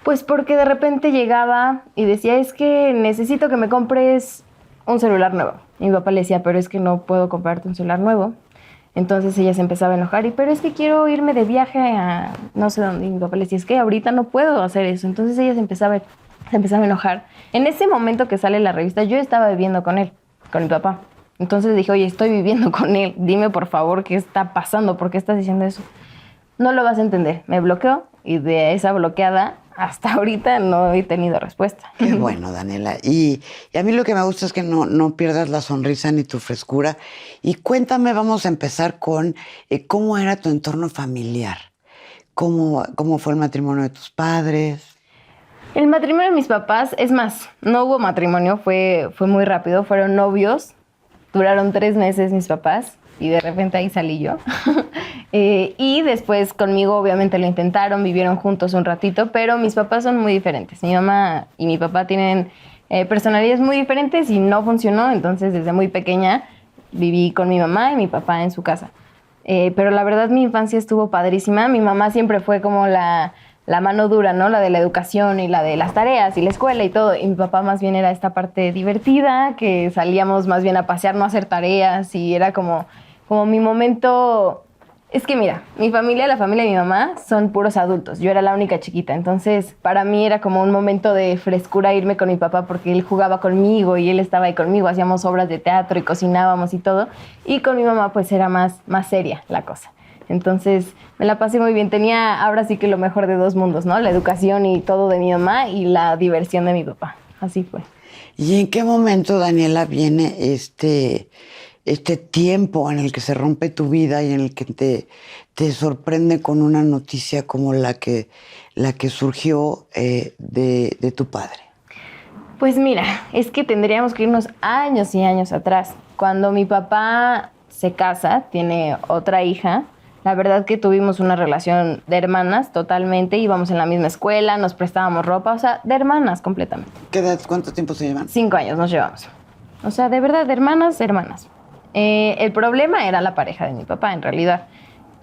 Pues porque de repente llegaba y decía, es que necesito que me compres un celular nuevo. Y mi papá le decía, pero es que no puedo comprarte un celular nuevo. Entonces ella se empezaba a enojar pero es que quiero irme de viaje a no sé dónde. Y mi papá le decía, es que ahorita no puedo hacer eso. Entonces ella se empezaba a enojar. En ese momento que sale la revista, yo estaba viviendo con él, con mi papá. Entonces dije, oye, estoy viviendo con él. Dime por favor qué está pasando, por qué estás diciendo eso. No lo vas a entender. Me bloqueó y de esa bloqueada hasta ahorita no he tenido respuesta. Qué bueno, Daniela. Y a mí lo que me gusta es que no pierdas la sonrisa ni tu frescura. Y cuéntame, vamos a empezar con cómo era tu entorno familiar. ¿Cómo fue el matrimonio de tus padres? El matrimonio de mis papás, es más, no hubo matrimonio, fue muy rápido, fueron novios, duraron 3 meses mis papás y de repente ahí salí yo. Y después conmigo obviamente lo intentaron, vivieron juntos un ratito, pero mis papás son muy diferentes. Mi mamá y mi papá tienen personalidades muy diferentes y no funcionó, entonces desde muy pequeña viví con mi mamá y mi papá en su casa. Pero la verdad mi infancia estuvo padrísima. Mi mamá siempre fue como la mano dura, ¿no? La de la educación y la de las tareas y la escuela y todo. Y mi papá más bien era esta parte divertida, que salíamos más bien a pasear, no a hacer tareas. Y era como mi momento. Es que mira, mi familia, la familia de mi mamá, son puros adultos. Yo era la única chiquita. Entonces, para mí era como un momento de frescura irme con mi papá porque él jugaba conmigo y él estaba ahí conmigo. Hacíamos obras de teatro y cocinábamos y todo. Y con mi mamá, pues era más seria la cosa. Entonces, me la pasé muy bien. Tenía ahora sí que lo mejor de dos mundos, ¿no? La educación y todo de mi mamá y la diversión de mi papá. Así fue. ¿Y en qué momento, Daniela, viene este tiempo en el que se rompe tu vida y en el que te sorprende con una noticia como la que surgió de tu padre? Pues mira, es que tendríamos que irnos años y años atrás. Cuando mi papá se casa, tiene otra hija. La verdad que tuvimos una relación de hermanas totalmente, íbamos en la misma escuela, nos prestábamos ropa, o sea, de hermanas completamente. ¿Cuánto tiempo se llevan? 5 años nos llevamos. O sea, de verdad, de hermanas, hermanas. El problema era la pareja de mi papá, en realidad,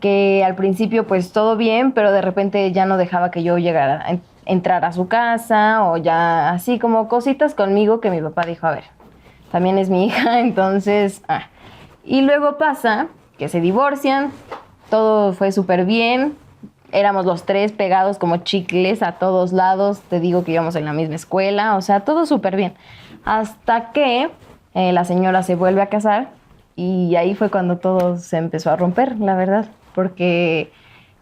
que al principio pues todo bien, pero de repente ya no dejaba que yo llegara a entrar a su casa o ya así como cositas conmigo que mi papá dijo, a ver, también es mi hija, entonces... Y luego pasa que se divorcian, todo fue súper bien, éramos los tres pegados como chicles a todos lados, te digo que íbamos en la misma escuela, o sea, todo súper bien. Hasta que la señora se vuelve a casar y ahí fue cuando todo se empezó a romper, la verdad, porque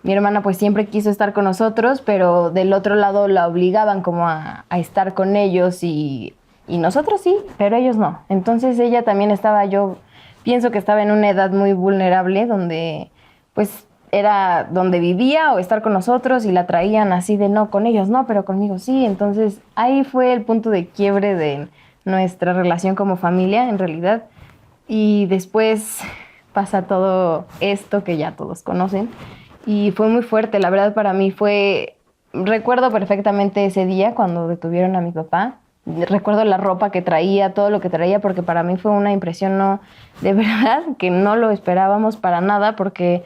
mi hermana pues siempre quiso estar con nosotros, pero del otro lado la obligaban como a estar con ellos y nosotros sí, pero ellos no. Entonces ella también estaba, yo pienso que estaba en una edad muy vulnerable donde pues era donde vivía o estar con nosotros y la traían así de no, con ellos no, pero conmigo sí. Entonces ahí fue el punto de quiebre de nuestra relación como familia en realidad. Y después pasa todo esto que ya todos conocen y fue muy fuerte, la verdad para mí fue, recuerdo perfectamente ese día cuando detuvieron a mi papá, recuerdo la ropa que traía, todo lo que traía, porque para mí fue una impresión no, de verdad que no lo esperábamos para nada, porque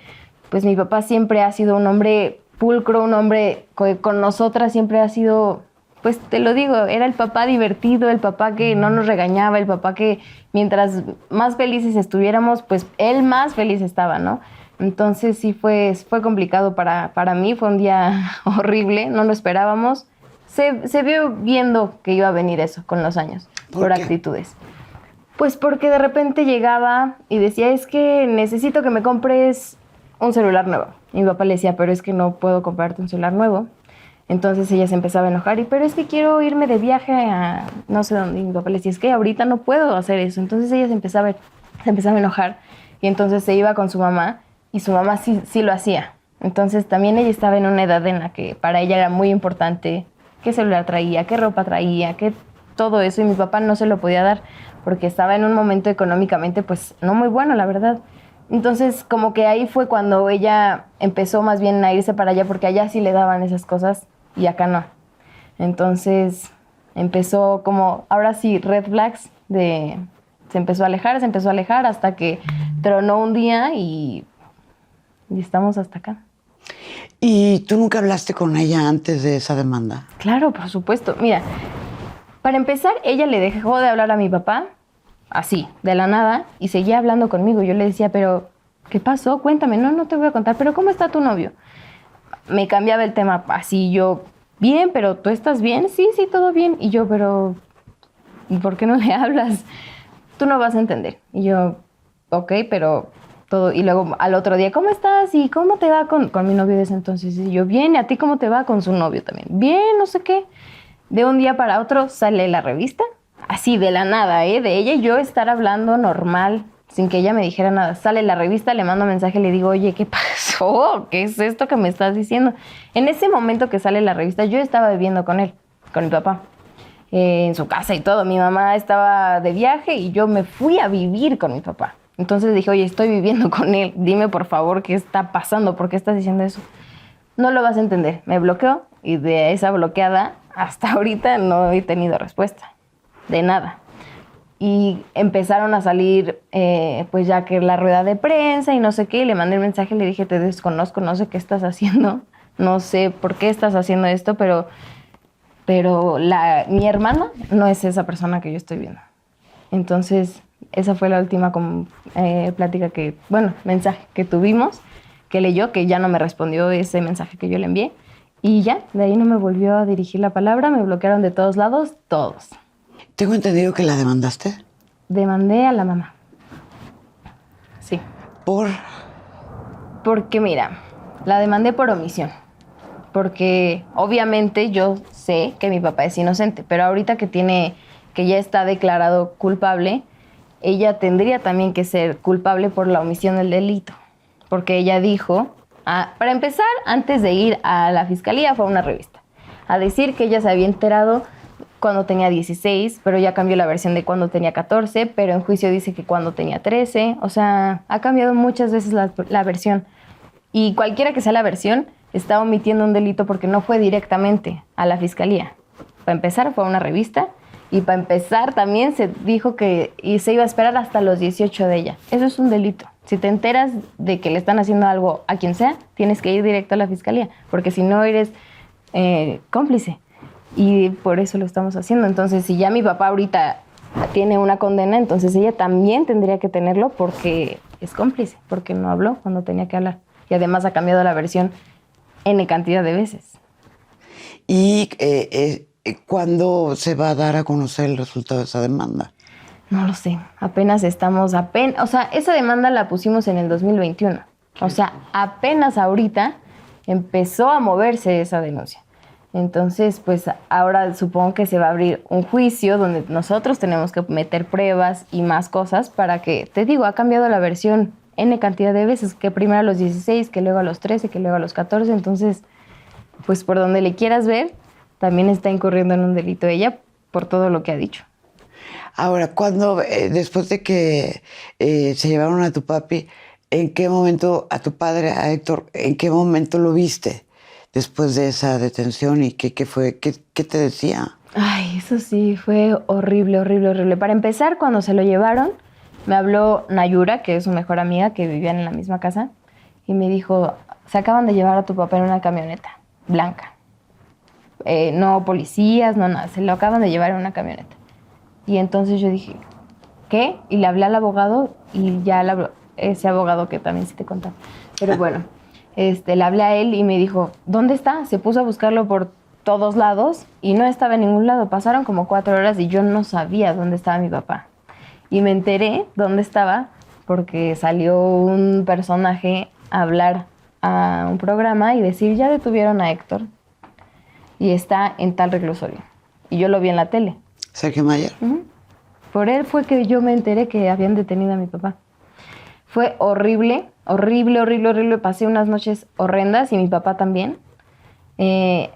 pues mi papá siempre ha sido un hombre pulcro, un hombre que con nosotras siempre ha sido, pues te lo digo, era el papá divertido, el papá que no nos regañaba, el papá que mientras más felices estuviéramos, pues él más feliz estaba, ¿no? Entonces sí fue complicado para mí, fue un día horrible, no lo esperábamos. Se vio viendo que iba a venir eso con los años, por qué? actitudes. Pues porque de repente llegaba y decía, es que necesito que me compres un celular nuevo. Y mi papá le decía, pero es que no puedo comprarte un celular nuevo. Entonces ella se empezaba a enojar pero es que quiero irme de viaje a no sé dónde. Y mi papá le decía, es que ahorita no puedo hacer eso. Entonces ella se empezaba a enojar y entonces se iba con su mamá y su mamá sí lo hacía. Entonces también ella estaba en una edad en la que para ella era muy importante qué celular traía, qué ropa traía, qué todo eso, y mi papá no se lo podía dar porque estaba en un momento económicamente pues no muy bueno, la verdad. Entonces como que ahí fue cuando ella empezó más bien a irse para allá porque allá sí le daban esas cosas y acá no. Entonces empezó como, ahora sí, red flags se empezó a alejar hasta que tronó un día y estamos hasta acá. ¿Y tú nunca hablaste con ella antes de esa demanda? Claro, por supuesto. Mira, para empezar, ella le dejó de hablar a mi papá, así, de la nada, y seguía hablando conmigo. Yo le decía, pero, ¿qué pasó? Cuéntame. No, no te voy a contar. ¿Pero cómo está tu novio? Me cambiaba el tema así, yo, bien, pero ¿tú estás bien? Sí, sí, todo bien. Y yo, pero, ¿por qué no le hablas? Tú no vas a entender. Y yo, ok, pero todo. Y luego al otro día, ¿cómo estás? ¿Y cómo te va con mi novio de ese entonces? Y yo, bien, ¿y a ti cómo te va con su novio también? Bien, no sé qué. De un día para otro sale la revista, así de la nada, ¿eh? De ella y yo estar hablando normal, sin que ella me dijera nada. Sale la revista, le mando mensaje, le digo, oye, ¿qué pasó? ¿Qué es esto que me estás diciendo? En ese momento que sale la revista, yo estaba viviendo con él, con mi papá, en su casa y todo. Mi mamá estaba de viaje y yo me fui a vivir con mi papá. Entonces dije, oye, estoy viviendo con él, dime por favor qué está pasando, ¿por qué estás diciendo eso? No lo vas a entender. Me bloqueó y de esa bloqueada hasta ahorita no he tenido respuesta de nada. Y empezaron a salir, pues ya que la rueda de prensa y no sé qué, y le mandé el mensaje, le dije, te desconozco, no sé qué estás haciendo, no sé por qué estás haciendo esto, pero mi hermana no es esa persona que yo estoy viendo. Entonces, esa fue la última plática mensaje que tuvimos, que leyó, que ya no me respondió ese mensaje que yo le envié. Y ya, de ahí no me volvió a dirigir la palabra, me bloquearon de todos lados, todos. Tengo entendido que la demandaste. Demandé a la mamá. Sí. ¿Por? Porque mira, la demandé por omisión. Porque obviamente yo sé que mi papá es inocente, pero ahorita que ya está declarado culpable, ella tendría también que ser culpable por la omisión del delito. Porque ella dijo, para empezar, antes de ir a la fiscalía, fue a una revista a decir que ella se había enterado cuando tenía 16, pero ya cambió la versión de cuando tenía 14, pero en juicio dice que cuando tenía 13. O sea, ha cambiado muchas veces la versión. Y cualquiera que sea la versión, está omitiendo un delito porque no fue directamente a la fiscalía. Para empezar, fue a una revista. Y para empezar, también se dijo que se iba a esperar hasta los 18 de ella. Eso es un delito. Si te enteras de que le están haciendo algo a quien sea, tienes que ir directo a la fiscalía, porque si no eres cómplice. Y por eso lo estamos haciendo. Entonces, si ya mi papá ahorita tiene una condena, entonces ella también tendría que tenerlo porque es cómplice, porque no habló cuando tenía que hablar. Y además ha cambiado la versión N cantidad de veces. ¿Y cuándo se va a dar a conocer el resultado de esa demanda? No lo sé, o sea, esa demanda la pusimos en el 2021. O sea, apenas ahorita empezó a moverse esa denuncia. Entonces, pues ahora supongo que se va a abrir un juicio donde nosotros tenemos que meter pruebas y más cosas para que, te digo, ha cambiado la versión N cantidad de veces, que primero a los 16, que luego a los 13, que luego a los 14. Entonces, pues por donde le quieras ver, también está incurriendo en un delito ella por todo lo que ha dicho. Ahora, después de que se llevaron a tu papi, ¿en qué momento, a tu padre, a Héctor, en qué momento lo viste después de esa detención y qué fue, qué te decía? Ay, eso sí, fue horrible, horrible, horrible. Para empezar, cuando se lo llevaron, me habló Nayura, que es su mejor amiga, que vivían en la misma casa, y me dijo, se acaban de llevar a tu papá en una camioneta blanca. No policías, no nada, se lo acaban de llevar en una camioneta. Y entonces yo dije, ¿qué? Y le hablé al abogado y ya ese abogado que también sí te contaba. Pero bueno, le hablé a él y me dijo, ¿dónde está? Se puso a buscarlo por todos lados y no estaba en ningún lado. Pasaron como 4 horas y yo no sabía dónde estaba mi papá. Y me enteré dónde estaba porque salió un personaje a hablar a un programa y decir, ya detuvieron a Héctor y está en tal reclusorio. Y yo lo vi en la tele. Sergio Mayer. Uh-huh. Por él fue que yo me enteré que habían detenido a mi papá. Fue horrible, horrible, horrible, horrible. Pasé unas noches horrendas y mi papá también.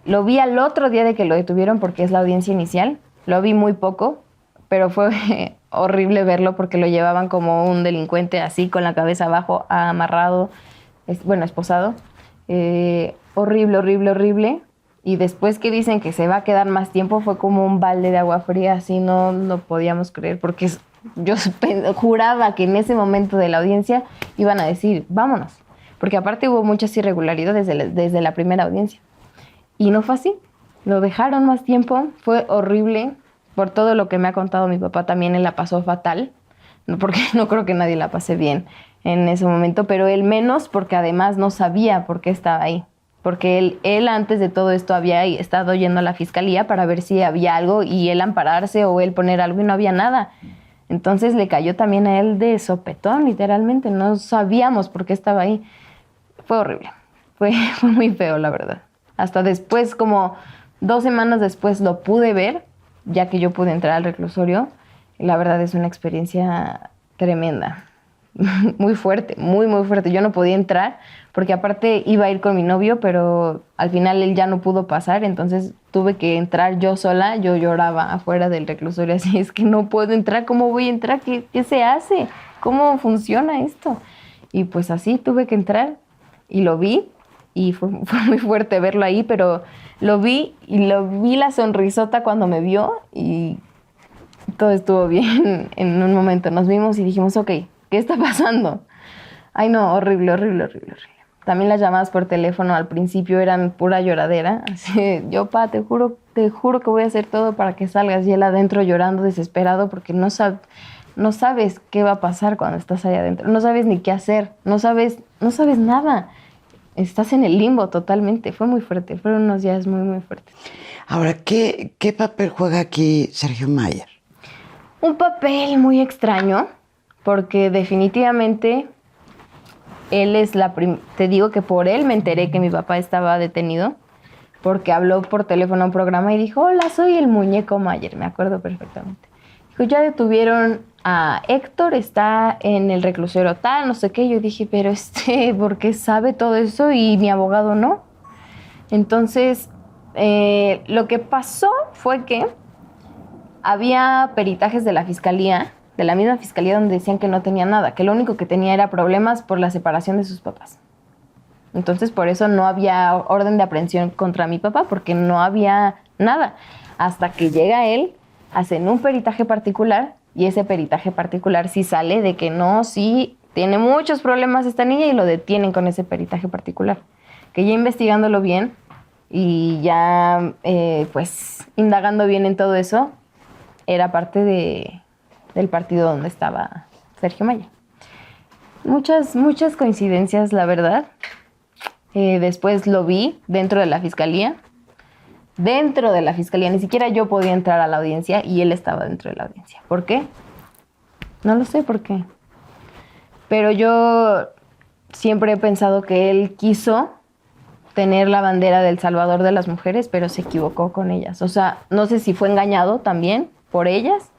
Lo vi al otro día de que lo detuvieron porque es la audiencia inicial. Lo vi muy poco, pero fue horrible verlo porque lo llevaban como un delincuente así, con la cabeza abajo, amarrado, esposado. Horrible, horrible, horrible. Y después que dicen que se va a quedar más tiempo, fue como un balde de agua fría, así no lo podíamos creer, porque yo juraba que en ese momento de la audiencia iban a decir, vámonos, porque aparte hubo muchas irregularidades desde la primera audiencia. Y no fue así, lo dejaron más tiempo, fue horrible, por todo lo que me ha contado mi papá también él la pasó fatal, porque no creo que nadie la pase bien en ese momento, pero él menos porque además no sabía por qué estaba ahí. Porque él antes de todo esto había estado yendo a la fiscalía para ver si había algo y él ampararse o él poner algo y no había nada. Entonces le cayó también a él de sopetón, literalmente. No sabíamos por qué estaba ahí. Fue horrible. Fue muy feo, la verdad. Hasta después, como 2 semanas después, lo pude ver, ya que yo pude entrar al reclusorio. La verdad es una experiencia tremenda. Muy fuerte, muy, muy fuerte. Yo no podía entrar porque aparte iba a ir con mi novio, pero al final él ya no pudo pasar, entonces tuve que entrar yo sola. Yo lloraba afuera del reclusorio, así es que no puedo entrar, ¿cómo voy a entrar? ¿Qué se hace? ¿Cómo funciona esto? Y pues así tuve que entrar y lo vi y fue muy fuerte verlo ahí, pero lo vi y lo vi la sonrisota cuando me vio y todo estuvo bien en un momento. Nos vimos y dijimos, ok, ¿qué está pasando? Ay, no, horrible, horrible, horrible, horrible. También las llamadas por teléfono al principio eran pura lloradera. Así, yo, pa, te juro que voy a hacer todo para que salgas. Y él adentro llorando desesperado porque no sabes qué va a pasar cuando estás allá adentro. No sabes ni qué hacer. No sabes nada. Estás en el limbo totalmente. Fue muy fuerte. Fueron unos días muy, muy fuertes. Ahora, ¿qué papel juega aquí Sergio Mayer? Un papel muy extraño, porque definitivamente él es te digo que por él me enteré que mi papá estaba detenido, porque habló por teléfono a un programa y dijo, hola, soy el muñeco Mayer, me acuerdo perfectamente. Dijo, ya detuvieron a Héctor, está en el reclusorio tal, no sé qué. Yo dije, pero ¿por qué sabe todo eso y mi abogado no? Entonces, lo que pasó fue que había peritajes de la fiscalía, de la misma fiscalía, donde decían que no tenía nada, que lo único que tenía era problemas por la separación de sus papás. Entonces, por eso no había orden de aprehensión contra mi papá, porque no había nada. Hasta que llega él, hacen un peritaje particular, y ese peritaje particular sí sale de que no, sí, tiene muchos problemas esta niña, y lo detienen con ese peritaje particular. Que ya investigándolo bien, y ya, pues, indagando bien en todo eso, era parte del partido donde estaba Sergio Mayer. Muchas coincidencias, la verdad. Después lo vi dentro de la fiscalía. Dentro de la fiscalía, ni siquiera yo podía entrar a la audiencia y él estaba dentro de la audiencia. ¿Por qué? No lo sé por qué. Pero yo siempre he pensado que él quiso tener la bandera del salvador de las mujeres, pero se equivocó con ellas. O sea, no sé si fue engañado también por ellas,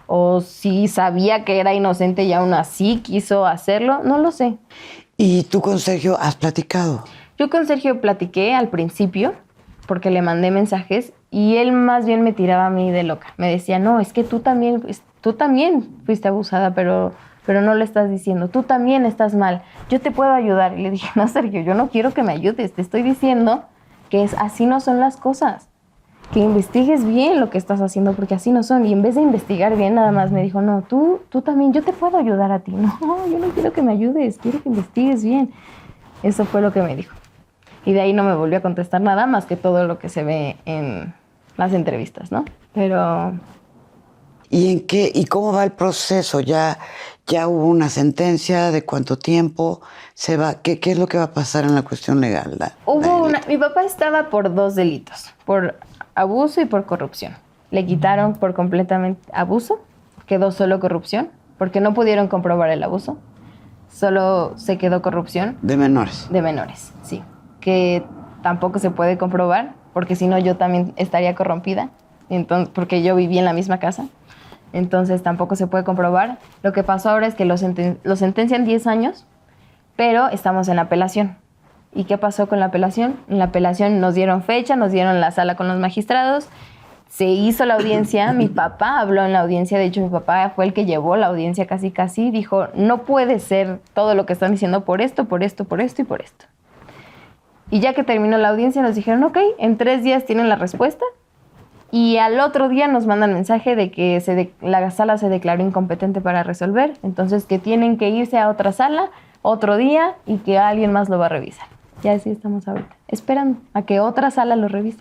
o si sabía que era inocente y aún así quiso hacerlo, no lo sé. ¿Y tú con Sergio has platicado? Yo con Sergio platiqué al principio, porque le mandé mensajes, y él más bien me tiraba a mí de loca. Me decía, no, es que tú también fuiste abusada, pero no lo estás diciendo. Tú también estás mal. Yo te puedo ayudar. Y le dije, no, Sergio, yo no quiero que me ayudes. Te estoy diciendo que así no son las cosas. Que investigues bien lo que estás haciendo, porque así no son. Y en vez de investigar bien, nada más me dijo, no, tú también, yo te puedo ayudar a ti. No, yo no quiero que me ayudes, quiero que investigues bien. Eso fue lo que me dijo. Y de ahí no me volvió a contestar nada más que todo lo que se ve en las entrevistas, ¿no? Pero... ¿Y cómo va el proceso? ¿Ya hubo una sentencia? ¿De cuánto tiempo se va? ¿Qué es lo que va a pasar en la cuestión legal? Mi papá estaba por 2 delitos, por abuso y por corrupción. Le quitaron por completamente abuso, quedó solo corrupción, porque no pudieron comprobar el abuso. Solo se quedó corrupción. ¿De menores? De menores, sí. Que tampoco se puede comprobar, porque si no yo también estaría corrompida, entonces, porque yo viví en la misma casa. Entonces tampoco se puede comprobar. Lo que pasó ahora es que lo sentencian 10 años, pero estamos en apelación. ¿Y qué pasó con la apelación? En la apelación nos dieron fecha, nos dieron la sala con los magistrados, se hizo la audiencia, mi papá habló en la audiencia, de hecho mi papá fue el que llevó la audiencia casi, dijo, no puede ser todo lo que están diciendo por esto y por esto. Y ya que terminó la audiencia nos dijeron, ok, en 3 días tienen la respuesta. Y al otro día nos mandan mensaje de que la sala se declaró incompetente para resolver, entonces que tienen que irse a otra sala otro día y que alguien más lo va a revisar. Ya así estamos ahorita, esperando a que otra sala lo revise.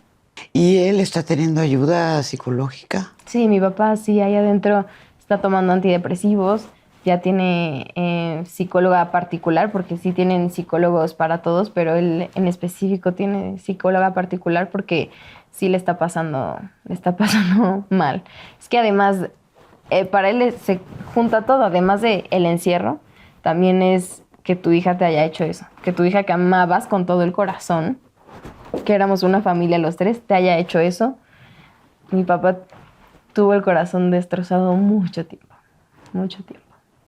¿Y él está teniendo ayuda psicológica? Sí, mi papá sí, ahí adentro está tomando antidepresivos, ya tiene psicóloga particular, porque sí tienen psicólogos para todos, pero él en específico tiene psicóloga particular porque sí le está pasando mal. Es que además, para él se junta todo, además de el encierro, también es que tu hija te haya hecho eso, que tu hija que amabas con todo el corazón, que éramos una familia los tres, te haya hecho eso. Mi papá tuvo el corazón destrozado mucho tiempo, mucho tiempo.